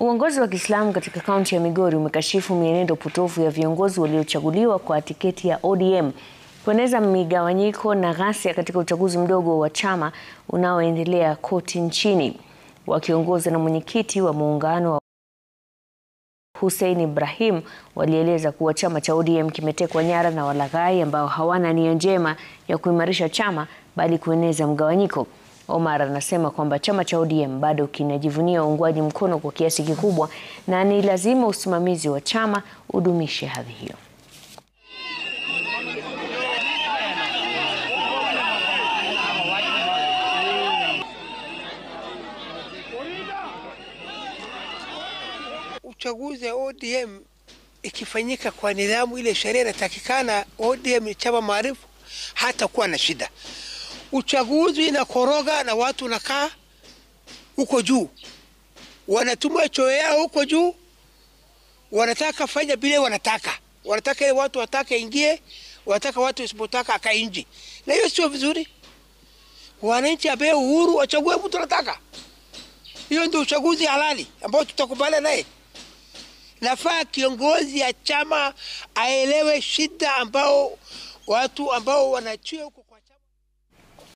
Uongozi wa Kiislamu katika kaunti ya Migori umekashifu mienendo potofu ya viongozi waliochaguliwa kwa tiketi ya ODM kueneza migawanyiko na ghasia katika uchaguzi mdogo wa chama unaoendelea kote nchini. Wakiongozwa na mwenyekiti wa muungano wa Hussein Ibrahim, walieleza kuwa chama cha ODM kimetekwa nyara na walaghai ambao hawana nia njema ya kuimarisha chama bali kueneza mgawanyiko. Omar anasema kwamba chama cha ODM bado kinajivunia uungwaji mkono kwa kiasi kikubwa na ni lazima usimamizi wa chama udumishe hadhi hiyo. Uchaguzi wa ODM ikifanyika kwa nidhamu ile sheria inatakikana, ODM ni chama maarufu, hata kuwa na shida. Uchaguzi inakoroga na watu wanakaa huko juu, wanatumia choo yao huko juu, wanataka fanya bila wanataka ile watu wataka ingie, wanataka watu isipotaka akae nje, na hiyo sio vizuri. Wananchi ape uhuru wachague mtu anataka. Hiyo ndio uchaguzi halali ambao tutakubaliana naye. Nafaa kiongozi ya chama aelewe shida ambao watu ambao wanachia huko